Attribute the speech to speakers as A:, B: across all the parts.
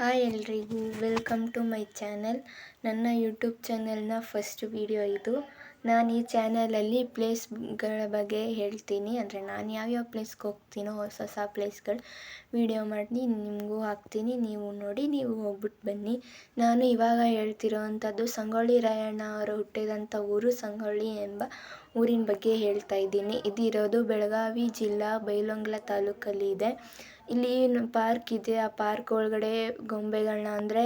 A: Hi ಎಲ್ರಿಗೂ, welcome to my channel. ನನ್ನ YouTube ಚಾನಲ್ನ ಫಸ್ಟ್ ವಿಡಿಯೋ ಇದು. ನಾನು ಈ ಚಾನಲಲ್ಲಿ ಪ್ಲೇಸ್ಗಳ ಬಗ್ಗೆ ಹೇಳ್ತೀನಿ. ಅಂದರೆ ನಾನು ಯಾವ್ಯಾವ ಪ್ಲೇಸ್ಗೆ ಹೋಗ್ತೀನೋ ಹೊಸ ಹೊಸ ಪ್ಲೇಸ್ಗಳು ವಿಡಿಯೋ ಮಾಡಿ ನಿಮಗೂ ಹಾಕ್ತೀನಿ. ನೀವು ನೋಡಿ, ನೀವು ಹೋಗ್ಬಿಟ್ಟು ಬನ್ನಿ. ನಾನು ಇವಾಗ ಹೇಳ್ತಿರೋ ಅಂಥದ್ದು ಸಂಗೊಳ್ಳಿ ರಾಯಣ್ಣ ಅವರು ಹುಟ್ಟಿದಂಥ ಊರು ಸಂಗೊಳ್ಳಿ ಎಂಬ ಊರಿನ ಬಗ್ಗೆ ಹೇಳ್ತಾ ಇದ್ದೀನಿ. ಇದಿರೋದು ಬೆಳಗಾವಿ ಜಿಲ್ಲಾ ಬೈಲಹೊಂಗಲ ತಾಲೂಕಲ್ಲಿ ಇದೆ. ಇಲ್ಲಿ ಪಾರ್ಕ್ ಇದೆ. ಆ ಪಾರ್ಕ್ ಒಳಗಡೆ ಗೊಂಬೆಗಳನ್ನ ಅಂದರೆ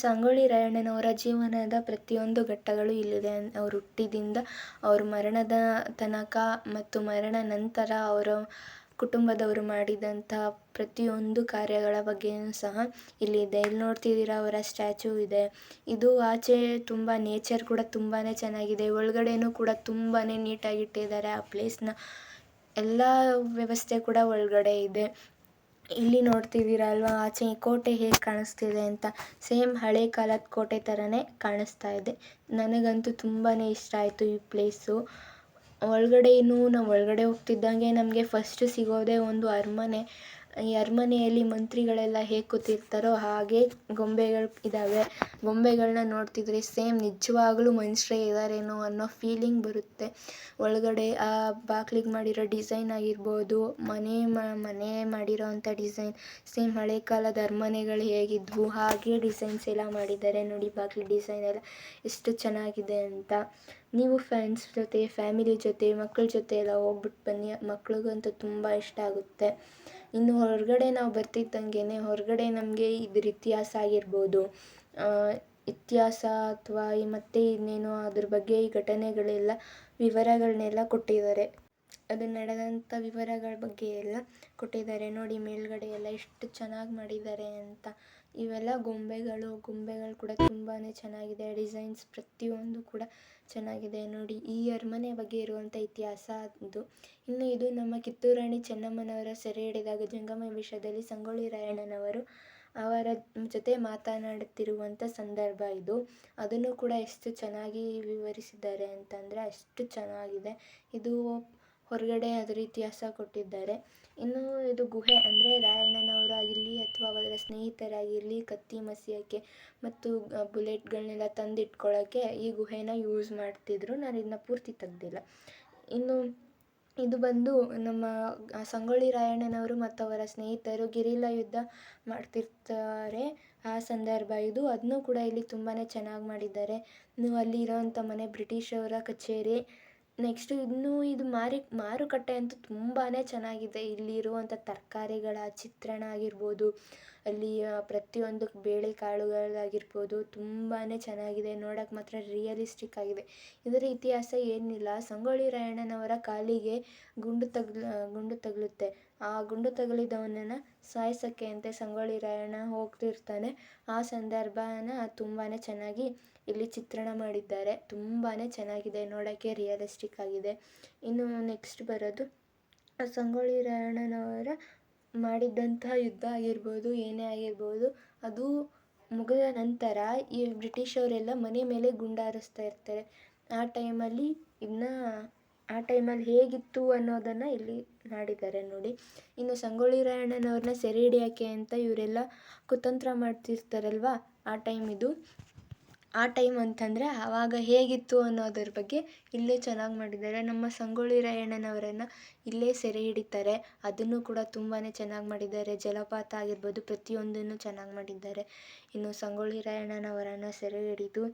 A: ಸಂಗೊಳ್ಳಿ ರಾಯಣ್ಣನವರ ಜೀವನದ ಪ್ರತಿಯೊಂದು ಘಟ್ಟಗಳು ಇಲ್ಲಿದೆ. ಅವ್ರು ಹುಟ್ಟಿದಿಂದ ಅವ್ರ ಮರಣದ ತನಕ ಮತ್ತು ಮರಣ ನಂತರ ಅವರ ಕುಟುಂಬದವರು ಮಾಡಿದಂಥ ಪ್ರತಿಯೊಂದು ಕಾರ್ಯಗಳ ಬಗ್ಗೆಯೂ ಸಹ ಇಲ್ಲಿದೆ. ಇಲ್ಲಿ ನೋಡ್ತಿದ್ದೀರಾ, ಅವರ ಸ್ಟ್ಯಾಚ್ಯೂ ಇದೆ. ಇದು ಆಚೆ ತುಂಬ ನೇಚರ್ ಕೂಡ ತುಂಬಾ ಚೆನ್ನಾಗಿದೆ. ಒಳಗಡೆನೂ ಕೂಡ ತುಂಬಾ ನೀಟಾಗಿಟ್ಟಿದ್ದಾರೆ. ಆ ಪ್ಲೇಸ್ನ ಎಲ್ಲ ವ್ಯವಸ್ಥೆ ಕೂಡ ಒಳಗಡೆ ಇದೆ. ಇಲ್ಲಿ ನೋಡ್ತಿದ್ದೀರಾ ಅಲ್ವಾ, ಆಚೆ ಕೋಟೆ ಹೇಗೆ ಕಾಣಿಸ್ತಿದೆ ಅಂತ. ಸೇಮ್ ಹಳೆ ಕಾಲದ ಕೋಟೆ ಥರನೇ ಕಾಣಿಸ್ತಾ ಇದೆ. ನನಗಂತೂ ತುಂಬಾ ಇಷ್ಟ ಆಯಿತು ಈ ಪ್ಲೇಸು. ನಾವು ಒಳಗಡೆ ಹೋಗ್ತಿದ್ದಂಗೆ ನಮಗೆ ಫಸ್ಟ್ ಸಿಗೋದೇ ಒಂದು ಅರಮನೆ. ಈ ಅರಮನೆಯಲ್ಲಿ ಮಂತ್ರಿಗಳೆಲ್ಲ ಹೇಗೆ ಕೂತಿರ್ತಾರೋ ಹಾಗೆ ಗೊಂಬೆಗಳು ಇದ್ದಾವೆ. ಗೊಂಬೆಗಳನ್ನ ನೋಡ್ತಿದ್ರೆ ಸೇಮ್ ನಿಜವಾಗ್ಲೂ ಮನುಷ್ಯರೇ ಇದ್ದಾರೇನೋ ಅನ್ನೋ ಫೀಲಿಂಗ್ ಬರುತ್ತೆ. ಒಳಗಡೆ ಆ ಬಾಗ್ಲಿಗೆ ಮಾಡಿರೋ ಡಿಸೈನ್ ಆಗಿರ್ಬೋದು, ಮನೆ ಮಾಡಿರೋ ಅಂಥ ಡಿಸೈನ್ ಸೇಮ್ ಹಳೆ ಕಾಲದ ಅರಮನೆಗಳು ಹೇಗಿದ್ವು ಹಾಗೆ ಡಿಸೈನ್ಸ್ ಎಲ್ಲ ಮಾಡಿದ್ದಾರೆ ನೋಡಿ. ಬಾಗಿಲು ಡಿಸೈನ್ ಎಲ್ಲ ಎಷ್ಟು ಚೆನ್ನಾಗಿದೆ ಅಂತ. ನೀವು ಫ್ರೆಂಡ್ಸ್ ಜೊತೆ, ಫ್ಯಾಮಿಲಿ ಜೊತೆ, ಮಕ್ಕಳ ಜೊತೆ ಎಲ್ಲ ಹೋಗ್ಬಿಟ್ಟು ಬನ್ನಿ. ಮಕ್ಳಿಗಂತೂ ತುಂಬ ಇಷ್ಟ ಆಗುತ್ತೆ. ಇನ್ನು ಹೊರಗಡೆ ನಾವು ಬರ್ತಿದ್ದಂಗೆ ಹೊರಗಡೆ ನಮಗೆ ಇದ್ರ ಇತಿಹಾಸ ಆಗಿರ್ಬೋದು, ಇತಿಹಾಸ ಅಥವಾ ಮತ್ತು ಇನ್ನೇನು ಅದ್ರ ಬಗ್ಗೆ ಈ ಘಟನೆಗಳೆಲ್ಲ ವಿವರಗಳನ್ನೆಲ್ಲ ಕೊಟ್ಟಿದ್ದಾರೆ. ಅದು ನಡೆದಂಥ ವಿವರಗಳ ಬಗ್ಗೆ ಎಲ್ಲ ಕೊಟ್ಟಿದ್ದಾರೆ ನೋಡಿ. ಮೇಲ್ಗಡೆ ಎಲ್ಲ ಎಷ್ಟು ಚೆನ್ನಾಗಿ ಮಾಡಿದ್ದಾರೆ ಅಂತ. ಇವೆಲ್ಲ ಗೊಂಬೆಗಳು ಕೂಡ ತುಂಬಾ ಚೆನ್ನಾಗಿದೆ. ಡಿಸೈನ್ಸ್ ಪ್ರತಿಯೊಂದು ಕೂಡ ಚೆನ್ನಾಗಿದೆ ನೋಡಿ. ಈ ಅರಮನೆ ಬಗ್ಗೆ ಇರುವಂಥ ಇತಿಹಾಸ ಅದು. ಇನ್ನು ಇದು ನಮ್ಮ ಕಿತ್ತೂರು ರಾಣಿ ಚೆನ್ನಮ್ಮನವರ ಸೆರೆ ಹಿಡಿದಾಗ ಜಂಗಮ ವೇಷದಲ್ಲಿ ಸಂಗೊಳ್ಳಿ ರಾಯಣ್ಣನವರು ಅವರ ಜೊತೆ ಮಾತನಾಡುತ್ತಿರುವಂಥ ಸಂದರ್ಭ ಇದು. ಅದನ್ನು ಕೂಡ ಎಷ್ಟು ಚೆನ್ನಾಗಿ ವಿವರಿಸಿದ್ದಾರೆ ಅಂತಂದರೆ ಅಷ್ಟು ಚೆನ್ನಾಗಿದೆ. ಇದು ಹೊರಗಡೆ ಅದರ ಇತಿಹಾಸ ಕೊಟ್ಟಿದ್ದಾರೆ. ಇನ್ನು ಇದು ಗುಹೆ ಅಂದರೆ ರಾಯಣ್ಣನವರಾಗಿರಲಿ ಅಥವಾ ಅವರ ಸ್ನೇಹಿತರಾಗಿರಲಿ ಕತ್ತಿ ಮಸಿಯೋಕ್ಕೆ ಮತ್ತು ಬುಲೆಟ್ಗಳನ್ನೆಲ್ಲ ತಂದಿಟ್ಕೊಳ್ಳೋಕ್ಕೆ ಈ ಗುಹೆನ ಯೂಸ್ ಮಾಡ್ತಿದ್ರು. ನಾನು ಇದನ್ನ ಪೂರ್ತಿ ತೆಗ್ದಿಲ್ಲ. ಇನ್ನು ಇದು ಬಂದು ನಮ್ಮ ಸಂಗೊಳ್ಳಿ ರಾಯಣ್ಣನವರು ಮತ್ತು ಅವರ ಸ್ನೇಹಿತರು ಗೆರಿಲ್ಲಾ ಯುದ್ಧ ಮಾಡ್ತಿರ್ತಾರೆ ಆ ಸಂದರ್ಭ ಇದು. ಅದನ್ನೂ ಕೂಡ ಇಲ್ಲಿ ತುಂಬಾ ಚೆನ್ನಾಗಿ ಮಾಡಿದ್ದಾರೆ. ಇನ್ನು ಅಲ್ಲಿ ಇರೋವಂಥ ಮನೆ ಬ್ರಿಟಿಷವರ ಕಚೇರಿ. ನೆಕ್ಸ್ಟು ಇನ್ನೂ ಇದು ಮಾರುಕಟ್ಟೆ ಅಂತೂ ತುಂಬಾ ಚೆನ್ನಾಗಿದೆ. ಇಲ್ಲಿರುವಂಥ ತರಕಾರಿಗಳ ಚಿತ್ರಣ ಆಗಿರ್ಬೋದು, ಅಲ್ಲಿ ಪ್ರತಿಯೊಂದು ಬೇಳೆಕಾಳುಗಳಾಗಿರ್ಬೋದು ತುಂಬಾ ಚೆನ್ನಾಗಿದೆ. ನೋಡೋಕೆ ಮಾತ್ರ ರಿಯಲಿಸ್ಟಿಕ್ ಆಗಿದೆ. ಇದರ ಇತಿಹಾಸ ಏನಿಲ್ಲ, ಸಂಗೊಳ್ಳಿ ರಾಯಣ್ಣನವರ ಕಾಲಿಗೆ ಗುಂಡು ತಗುಲುತ್ತೆ. ಆ ಗುಂಡು ತಗುಲಿದವನನ್ನು ಸಾಯಿಸೋಕ್ಕೆ ಅಂತ ಸಂಗೊಳ್ಳಿ ರಾಯಣ್ಣ ಹೋಗ್ತಿರ್ತಾನೆ. ಆ ಸಂದರ್ಭನ ತುಂಬಾ ಚೆನ್ನಾಗಿ ಇಲ್ಲಿ ಚಿತ್ರಣ ಮಾಡಿದ್ದಾರೆ. ತುಂಬಾ ಚೆನ್ನಾಗಿದೆ, ನೋಡೋಕ್ಕೆ ರಿಯಲಿಸ್ಟಿಕ್ ಆಗಿದೆ. ಇನ್ನು ನೆಕ್ಸ್ಟ್ ಬರೋದು ಸಂಗೊಳ್ಳಿ ರಾಯಣ್ಣನವರ ಮಾಡಿದ್ದಂತಹ ಯುದ್ಧ ಆಗಿರ್ಬೋದು, ಏನೇ ಆಗಿರ್ಬೋದು, ಅದು ಮುಗಿದ ನಂತರ ಈ ಬ್ರಿಟಿಷವರೆಲ್ಲ ಮನೆ ಮೇಲೆ ಗುಂಡಾರಿಸ್ತಾ ಇರ್ತಾರೆ. ಆ ಟೈಮಲ್ಲಿ ಹೇಗಿತ್ತು ಅನ್ನೋದನ್ನು ಇಲ್ಲಿ ಮಾಡಿದ್ದಾರೆ ನೋಡಿ. ಇನ್ನು ಸಂಗೊಳ್ಳಿ ರಾಯಣ್ಣನವ್ರನ್ನ ಸೆರೆ ಹಿಡಿಯೋಕ್ಕೆ ಅಂತ ಇವರೆಲ್ಲ ಕುತಂತ್ರ ಮಾಡ್ತಿರ್ತಾರಲ್ವ, ಆ ಟೈಮ್ ಇದು. ಆ ಟೈಮ್ ಅಂತಂದರೆ ಆವಾಗ ಹೇಗಿತ್ತು ಅನ್ನೋದ್ರ ಬಗ್ಗೆ ಇಲ್ಲೇ ಚೆನ್ನಾಗಿ ಮಾಡಿದ್ದಾರೆ. ನಮ್ಮ ಸಂಗೊಳ್ಳಿ ರಾಯಣ್ಣನವರನ್ನು ಇಲ್ಲೇ ಸೆರೆ ಹಿಡಿತಾರೆ. ಅದನ್ನು ಕೂಡ ತುಂಬಾ ಚೆನ್ನಾಗಿ ಮಾಡಿದ್ದಾರೆ. ಜಲಪಾತ ಆಗಿರ್ಬೋದು ಪ್ರತಿಯೊಂದನ್ನು ಚೆನ್ನಾಗಿ ಮಾಡಿದ್ದಾರೆ. ಇನ್ನು ಸಂಗೊಳ್ಳಿ ರಾಯಣ್ಣನವರನ್ನು ಸೆರೆ ಹಿಡಿದು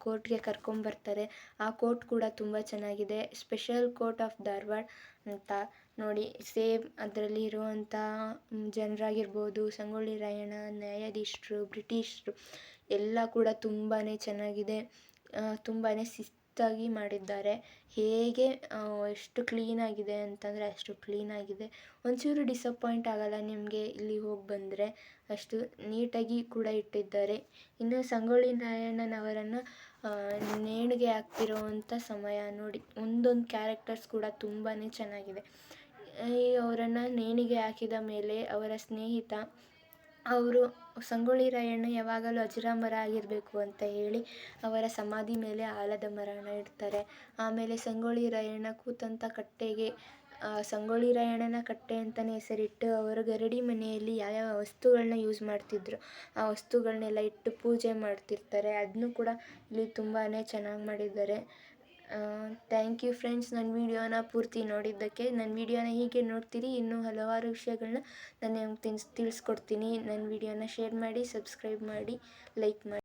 A: ಕೋರ್ಟ್ಗೆ ಕರ್ಕೊಂಬರ್ತಾರೆ. ಆ ಕೋರ್ಟ್ ಕೂಡ ತುಂಬ ಚೆನ್ನಾಗಿದೆ. ಸ್ಪೆಷಲ್ ಕೋರ್ಟ್ ಆಫ್ ಧಾರವಾಡ ಅಂತ ನೋಡಿ. ಸೇಮ್ ಅದರಲ್ಲಿ ಇರುವಂಥ ಜನರಾಗಿರ್ಬೋದು, ಸಂಗೊಳ್ಳಿ ರಾಯಣ್ಣ, ನ್ಯಾಯಾಧೀಶರು, ಬ್ರಿಟಿಷರು ಎಲ್ಲ ಕೂಡ ತುಂಬಾ ಚೆನ್ನಾಗಿದೆ. ತುಂಬಾ ಶಿಸ್ತಾಗಿ ಮಾಡಿದ್ದಾರೆ. ಹೇಗೆ ಎಷ್ಟು ಕ್ಲೀನಾಗಿದೆ ಅಂತಂದರೆ ಅಷ್ಟು ಕ್ಲೀನಾಗಿದೆ. ಒಂಚೂರು ಡಿಸಪಾಯಿಂಟ್ ಆಗೋಲ್ಲ ನಿಮಗೆ ಇಲ್ಲಿ ಹೋಗಿ ಬಂದರೆ, ಅಷ್ಟು ನೀಟಾಗಿ ಕೂಡ ಇಟ್ಟಿದ್ದಾರೆ. ಇನ್ನು ಸಂಗೊಳ್ಳಿ ರಾಯಣ್ಣನವರನ್ನು ನೇಣಿಗೆ ಹಾಕ್ತಿರೋವಂಥ ಸಮಯ ನೋಡಿ. ಒಂದೊಂದು ಕ್ಯಾರೆಕ್ಟರ್ಸ್ ಕೂಡ ತುಂಬಾ ಚೆನ್ನಾಗಿದೆ. ಅವರನ್ನು ನೇಣಿಗೆ ಹಾಕಿದ ಮೇಲೆ ಅವರ ಸ್ನೇಹಿತ ಅವರು ಸಂಗೊಳ್ಳಿ ರಾಯಣ್ಣ ಯಾವಾಗಲೂ ಅಜರಾಮರ ಆಗಿರಬೇಕು ಅಂತ ಹೇಳಿ ಅವರ ಸಮಾಧಿ ಮೇಲೆ ಆಲದ ಮರನ ಇಡ್ತಾರೆ. ಆಮೇಲೆ ಸಂಗೊಳ್ಳಿ ರಾಯಣ್ಣ ಕೂತಂಥ ಕಟ್ಟೆಗೆ ಸಂಗೊಳ್ಳಿ ರಾಯಣ್ಣನ ಕಟ್ಟೆ ಅಂತಲೇ ಹೆಸರಿಟ್ಟು ಅವರು ಗರಡಿ ಮನೆಯಲ್ಲಿ ಯಾವ್ಯಾವ ವಸ್ತುಗಳನ್ನ ಯೂಸ್ ಮಾಡ್ತಿದ್ರು ಆ ವಸ್ತುಗಳನ್ನೆಲ್ಲ ಇಟ್ಟು ಪೂಜೆ ಮಾಡ್ತಿರ್ತಾರೆ. ಅದನ್ನು ಕೂಡ ಇಲ್ಲಿ ತುಂಬಾ ಚೆನ್ನಾಗಿ ಮಾಡಿದ್ದಾರೆ. ಥ್ಯಾಂಕ್ ಯು ಫ್ರೆಂಡ್ಸ್, ನನ್ನ ವೀಡಿಯೋನ ಪೂರ್ತಿ ನೋಡಿದ್ದಕ್ಕೆ. ನನ್ನ ವೀಡಿಯೋನ ಹೀಗೆ ನೋಡ್ತೀರಿ, ಇನ್ನೂ ಹಲವಾರು ವಿಷಯಗಳನ್ನ ನಾನು ನಿಮ್ಗೆ ತಿಳಿಸ್ಕೊಡ್ತೀನಿ. ನನ್ನ ವೀಡಿಯೋನ ಶೇರ್ ಮಾಡಿ, ಸಬ್ಸ್ಕ್ರೈಬ್ ಮಾಡಿ, ಲೈಕ್ ಮಾಡಿ.